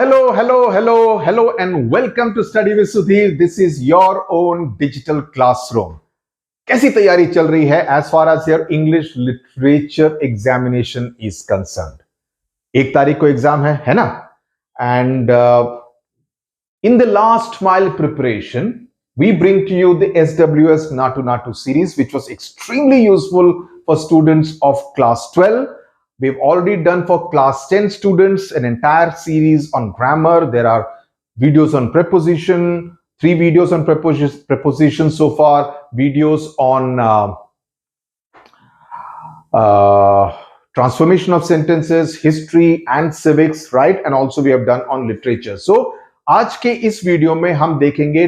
Hello, and welcome to Study with Sudhir. This is your own digital classroom. कैसी तैयारी चल रही है as far as your English literature examination is concerned? 1 तारीख को exam है ना? And in the last mile preparation, we bring to you the SWS Naatu-Naatu series, which was extremely useful for students of class 12. We've already done for class 10 students an entire series on grammar. There are videos on preposition, 3 videos on preposition so far, videos on transformation of sentences, history and civics, right? And also we have done on literature. So आज के इस video में हम देखेंगे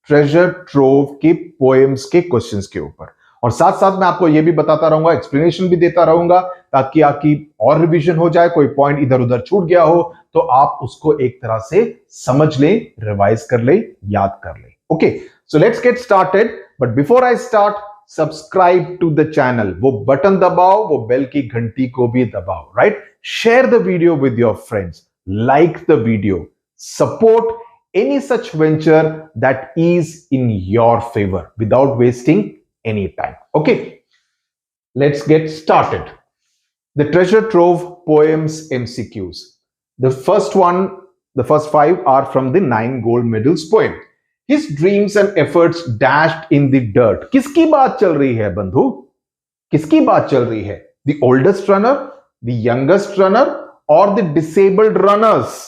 treasure trove के poems के questions के ऊपर, और साथ साथ मैं आपको ये भी बताता रहूंगा, एक्सप्लेनेशन भी देता रहूंगा, ताकि आपकी और रिवीजन हो जाए। कोई पॉइंट इधर उधर छूट गया हो तो आप उसको एक तरह से समझ लें, रिवाइज कर लें, याद कर लें। Okay, so let's get started. But before I start, subscribe to the channel, वो बटन दबाओ, वो बेल की घंटी को भी दबाओ, right? Share the video with your friends, like the video, support any such venture that is in your favor without wasting any time. Okay, let's get started. The Treasure Trove Poems MCQs. The first 5 are from the 9 gold medals poem. His dreams and efforts dashed in the dirt. किसकी बात चल रही है बंधु? किसकी बात चल रही है? The oldest runner, the youngest runner or the disabled runners?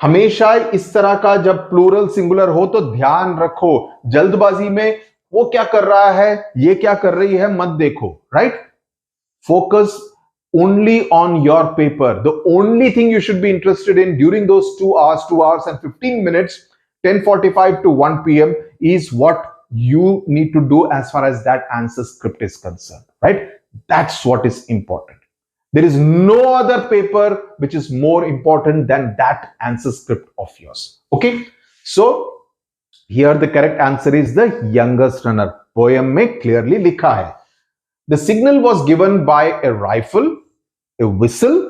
हमेशा इस तरह का जब प्लूरल सिंगुलर हो तो ध्यान रखो, जल्दबाजी में वो क्या कर रहा है, ये क्या कर रही है मत देखो, right? Focus only on your paper. The only thing you should be interested in during those 2 hours and 15 minutes, 10:45 to 1 p.m. is what you need to do as far as that answer script is concerned, right? That's what is important. There is no other paper which is more important than that answer script of yours. Okay, so here the correct answer is the youngest runner. Poem में clearly लिखा है. The signal was given by a rifle, a whistle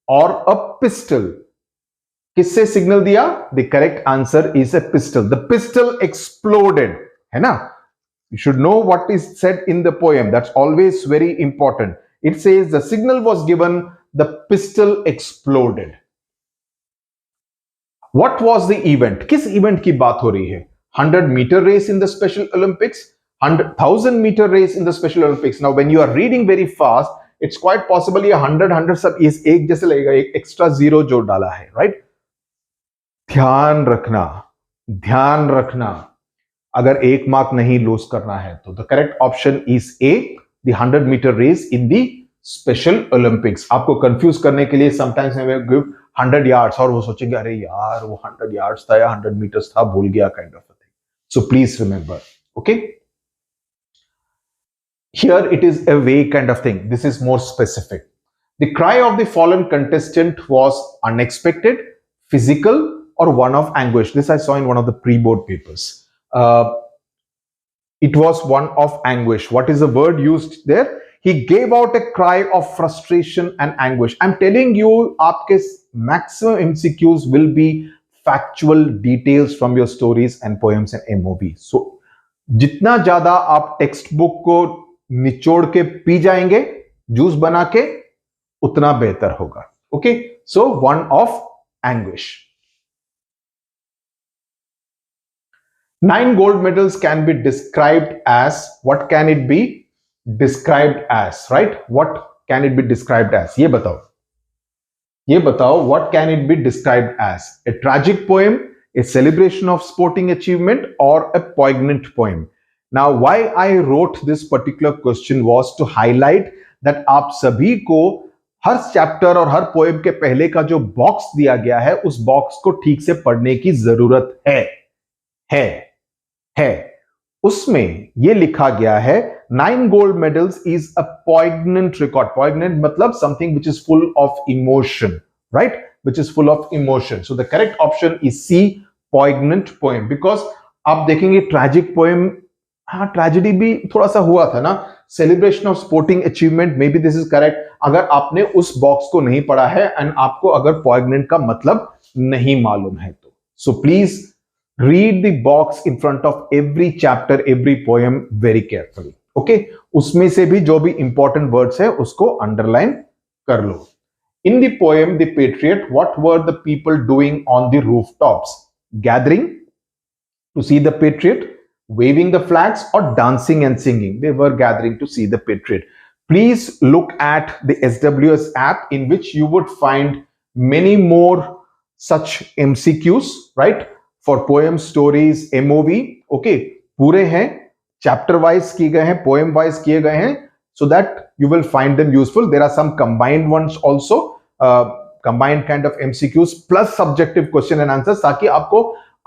or a pistol. किससे signal दिया? The correct answer is a pistol. The pistol exploded, है ना? You should know what is said in the poem. That's always very important. It says the signal was given, the pistol exploded. What was the event? किस event की बात हो रही है? 100-meter race in the Special Olympics, 1,000-meter race in the Special Olympics. Now, when you are reading very fast, it's quite possible ये 100 सब इस एक जैसे लगेगा, एक एक्स्ट्रा जीरो जो डाला है, राइट? ध्यान रखना, अगर 1 मार्क नहीं लूज करना है तो the correct option is A, the 100-meter race in the Special Olympics. आपको कंफ्यूज करने के लिए sometimes I will give 100 yards और वो सोचेंगे अरे यार वो 100 yards था या 100 meters था, भूल गया, kind of a thing. So please remember, okay? Here it is a way kind of thing. This is more specific. The cry of the fallen contestant was unexpected, physical or one of anguish. This I saw in one of the pre-board papers. It was one of anguish. What is the word used there? He gave out a cry of frustration and anguish. I'm telling you, आपके maximum MCQs will be factual details from your stories and poems and MOV. So, जितना ज्यादा आप text book को निचोड़ के P जाएंगे, juice बना के, उतना बेहतर होगा. Okay? So, one of anguish. 9 gold medals can be described as, what can it be described as, right? What can it be described as? ये बताओ, what can it be described as? A tragic poem, a celebration of sporting achievement or a poignant poem? Now, why I wrote this particular question was to highlight that आप सभी को हर chapter और हर poem के पहले का जो box दिया गया है, उस बॉक्स को ठीक से पढ़ने की जरूरत है। उसमें यह लिखा गया है 9 gold medals is a poignant record. Poignant मतलब something which is full of emotion, right? Which is full of emotion. So the correct option is C, poignant poem. Because आप देखेंगे tragic poem हाँ ट्रेजेडी भी थोड़ा सा हुआ था ना, celebration of sporting achievement, may be this is correct अगर आपने उस बॉक्स को नहीं पढ़ा है एंड आपको अगर पोइग्नेंट का मतलब नहीं मालूम है तो. So please read the box in front of every chapter, every poem very carefully. Okay, उसमें से भी जो भी इंपॉर्टेंट वर्ड्स है उसको अंडरलाइन कर लो. In the poem The Patriot, what were the people doing on the rooftops? Gathering to see the Patriot, waving the flags, or dancing and singing? They were gathering to see the Patriot. Please look at the SWS app in which you would find many more such MCQs, right? For poems, stories, MOV. Okay, पूरे हैं, chapter wise किए गए हैं, poem wise किए गए हैं, so that you will find them useful. There are some combined ones also, combined kind of MCQs plus subjective question and answers, ताकि आपको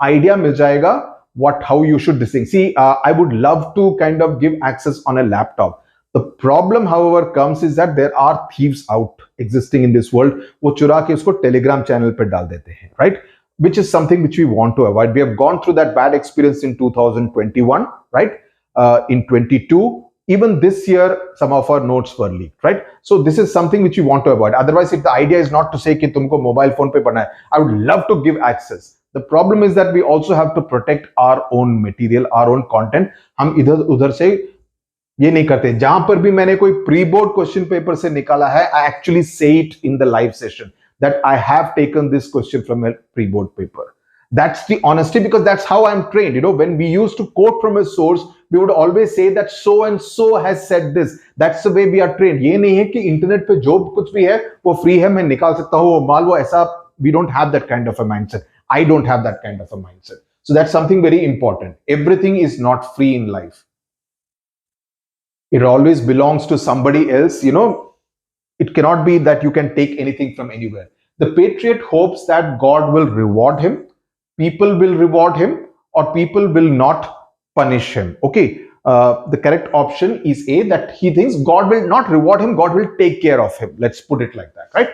idea मिल जाएगा how you should distinguish. See, I would love to kind of give access on a laptop. The problem, however, comes is that there are thieves out existing in this world. वो चुरा के उसको Telegram channel पे डाल देते हैं, right? Which is something which we want to avoid. We have gone through that bad experience in 2021, right? In 22. Even this year, some of our notes were leaked, right? So this is something which you want to avoid. Otherwise, if the idea is not to say कि तुमको mobile phone पे पढ़ना है, I would love to give access. The problem is that we also have to protect our own material, our own content. हम इधर उधर से ये नहीं करते. जहां पर भी मैंने कोई प्री बोर्ड क्वेश्चन पेपर से निकाला है, I actually say it in the live session that I have taken this question from a pre board paper. That's the honesty, because that's how I'm trained. You know, when we used to quote from a source, we would always say that so and so has said this. That's the way we are trained. ये नहीं है कि internet पे जो कुछ भी है वो फ्री है, मैं निकाल सकता हूँ वो माल, वो ऐसा. We don't have that kind of a mindset. I don't have that kind of a mindset. So that's something very important. Everything is not free in life. It always belongs to somebody else. You know, it cannot be that you can take anything from anywhere. The patriot hopes that God will reward him, people will reward him, or people will not punish him. Okay, the correct option is A, that he thinks God will not reward him, God will take care of him. Let's put it like that, right?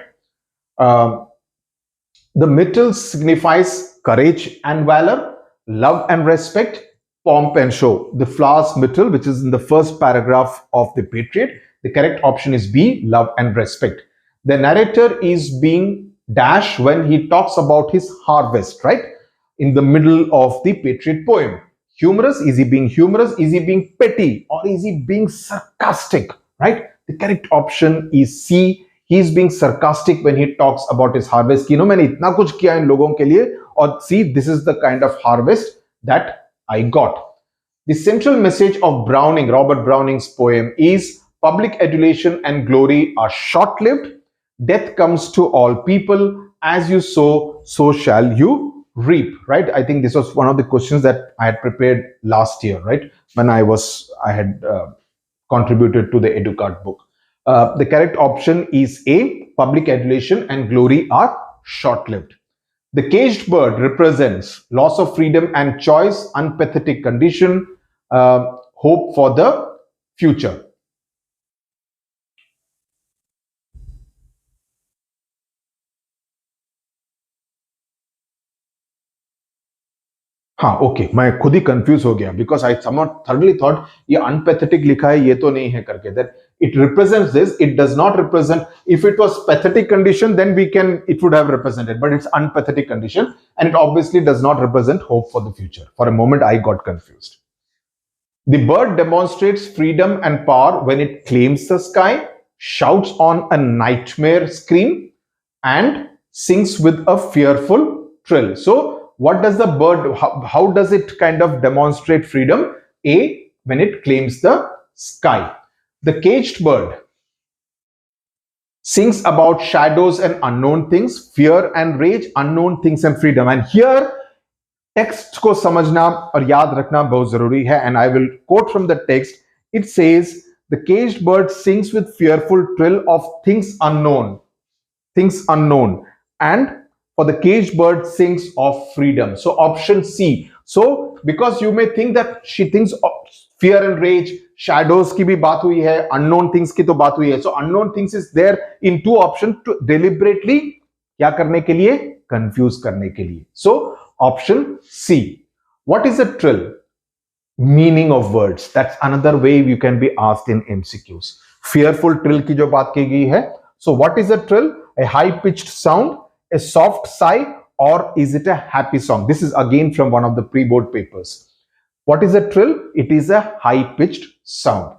The myrtle signifies courage and valor, love and respect, pomp and show. The flowers myrtle, which is in the first paragraph of the Patriot, the correct option is B, love and respect. The narrator is being dash when he talks about his harvest, right? In the middle of the Patriot poem. Humorous, is he being humorous? Is he being petty? Or is he being sarcastic, right? The correct option is C. He is being sarcastic when he talks about his harvest. You know, मैंने इतना कुछ किया इन लोगों के लिए, और see, this is the kind of harvest that I got. The central message of Browning, Robert Browning's poem, is public adulation and glory are short-lived. Death comes to all people. As you sow, so shall you reap, right? I think this was one of the questions that I had prepared last year, right? When I had contributed to the EduCard book. The correct option is A, public adulation and glory are short-lived. The caged bird represents loss of freedom and choice, unpathetic condition, hope for the future. हाँ okay, मैं खुद ही confuse हो गया because I thirdly thought ये अनपैथेटिक लिखा है, ये तो नहीं है करके. That it represents this, it does not represent. If it was pathetic condition then we can, it would have represented, but it's unpathetic condition and it obviously does not represent hope for the future. For a moment I got confused. The bird demonstrates freedom and power when it claims the sky, shouts on a nightmare scream, and sings with a fearful trill. So what does the bird, how does it kind of demonstrate freedom? A, when it claims the sky. The caged bird sings about shadows and unknown things, fear and rage, unknown things and freedom. And here text को समझना और याद रखना बहुत जरूरी है. And I will quote from the text. It says the caged bird sings with fearful trill of things unknown, and for the caged bird sings of freedom. So option C. So because you may think that she thinks of fear and rage, shadows की भी बात हुई है, unknown things की तो बात हुई है. So unknown things is there in two options to deliberately क्या करने के लिए, confuse करने के लिए. So option C. What is a trill? meaning of words. That's another way you can be asked in MCQs. Fearful trill की जो बात की गई है. So what is a trill? A high-pitched sound, a soft sigh, or is it a happy song? This is again from one of the pre-board papers. What is a trill? It is a high-pitched sound.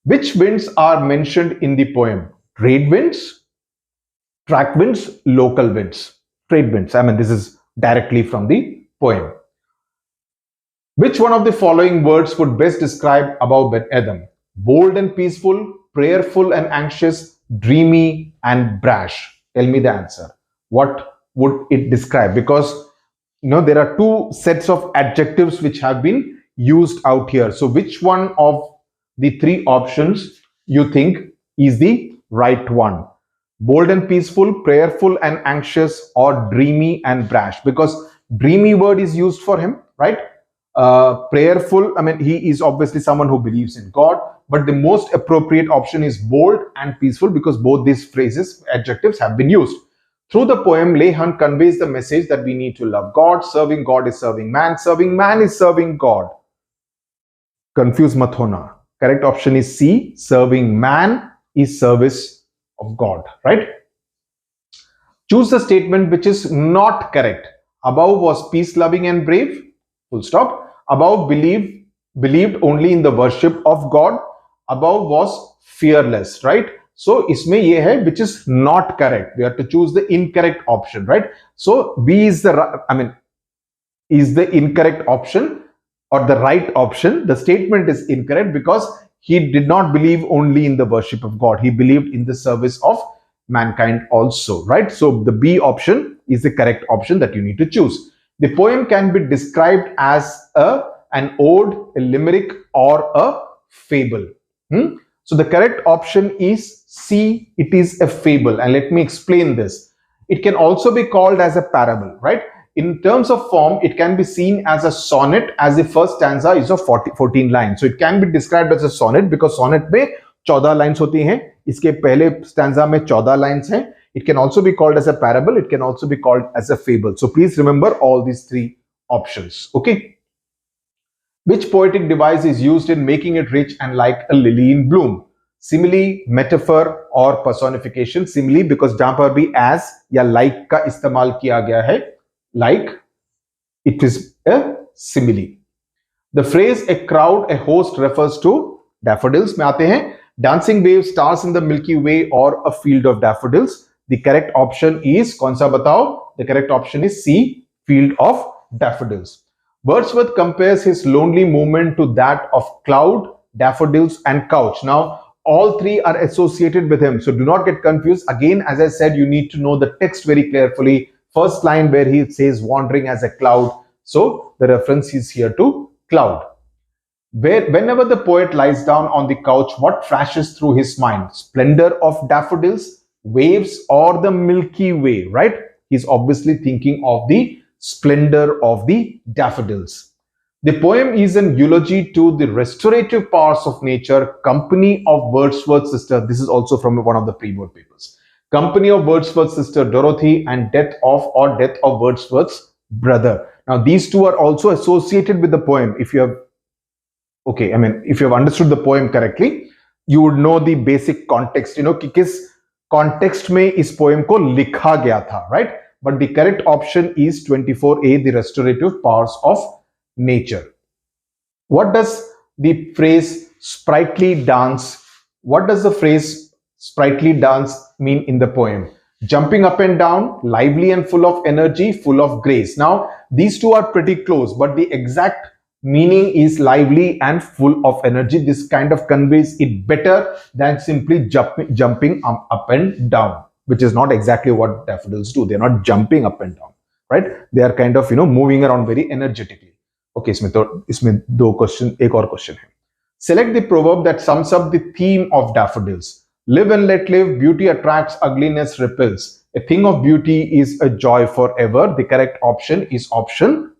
Which winds are mentioned in the poem? Trade winds, track winds, local winds. Trade winds. I mean, this is directly from the poem. Which one of the following words would best describe above Adam? Bold and peaceful, prayerful and anxious, dreamy and brash. Tell me the answer. What would it describe? Because there are two sets of adjectives which have been used out here. So which one of the three options you think is the right one? Bold and peaceful, prayerful and anxious, or dreamy and brash? Because dreamy word is used for him, right? Prayerful, I mean, he is obviously someone who believes in God, but the most appropriate option is bold and peaceful because both these phrases, adjectives, have been used. Through the poem, Leigh Hunt conveys the message that we need to love God. Serving God is serving man is serving God. Confuse mat hona. Correct option is C. Serving man is service of God, right? Choose the statement which is not correct. Above was peace loving and brave. Full stop. Above believed only in the worship of God. Above was fearless, right? So isme ye hai which is not correct. We have to choose the incorrect option, right? So B is is the incorrect option or the right option. The statement is incorrect because he did not believe only in the worship of God. He believed in the service of mankind also, right? So the B option is the correct option that you need to choose. The poem can be described as an ode, a limerick, or a fable. So the correct option is C. It is a fable. And let me explain this. It can also be called as a parable, right? In terms of form, it can be seen as a sonnet, as the first stanza is of 14 lines. So it can be described as a sonnet because sonnet में 14 lines होती हैं. इसके पहले stanza में 14 lines हैं. It can also be called as a parable. It can also be called as a fable. So please remember all these three options. Okay. Which poetic device is used in making it rich and like a lily in bloom? Simile, metaphor, or personification? Simile because जहां पर भी as या like का इस्तेमाल किया गया है, like, it is a simile. The phrase a crowd, a host refers to daffodils. में आते हैं dancing waves, stars in the Milky Way, or a field of daffodils. The correct option is, कौन सा बताओ? The correct option is C, field of daffodils. Wordsworth compares his lonely movement to that of cloud, daffodils, and couch. Now, all three are associated with him. So do not get confused. Again, as I said, you need to know the text very carefully. First line where he says wandering as a cloud. So the reference is here to cloud. Whenever the poet lies down on the couch, what flashes through his mind? Splendor of daffodils, waves, or the Milky Way, right? He's obviously thinking of the splendor of the daffodils. The poem is an eulogy to the restorative powers of nature, company of Wordsworth's sister. This is also from one of the pre-board papers. Company of Wordsworth's sister Dorothy and death of Wordsworth's brother. Now these two are also associated with the poem. If you have understood the poem correctly, you would know the basic context, कि किस context में इस poem को लिखा गया था, right? But the correct option is 24A, the restorative powers of nature. What does the phrase sprightly dance, mean in the poem? Jumping up and down, lively and full of energy, full of grace. Now, these two are pretty close, but the exact meaning is lively and full of energy. This kind of conveys it better than simply jumping up and down, which is not exactly what daffodils do. They're not jumping up and down, right? They are kind of, moving around very energetically. Okay, इसमें दो question, एक और question है. Select the proverb that sums up the theme of daffodils. Live and let live, beauty attracts, ugliness repels. A thing of beauty is a joy forever. The correct option is option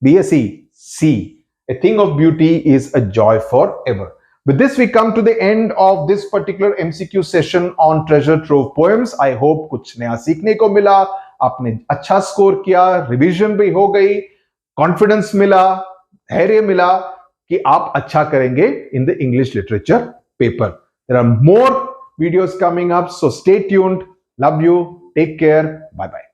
B, C. A thing of beauty is a joy forever. With this, we come to the end of this particular MCQ session on Treasure Trove Poems. I hope कुछ नया सीखने को मिला, आपने अच्छा score किया, revision भी हो गई, कॉन्फिडेंस मिला, धैर्य मिला. कि आप अच्छा करेंगे in the English literature paper. There are more videos coming up, so stay tuned. Love you, take care, bye bye.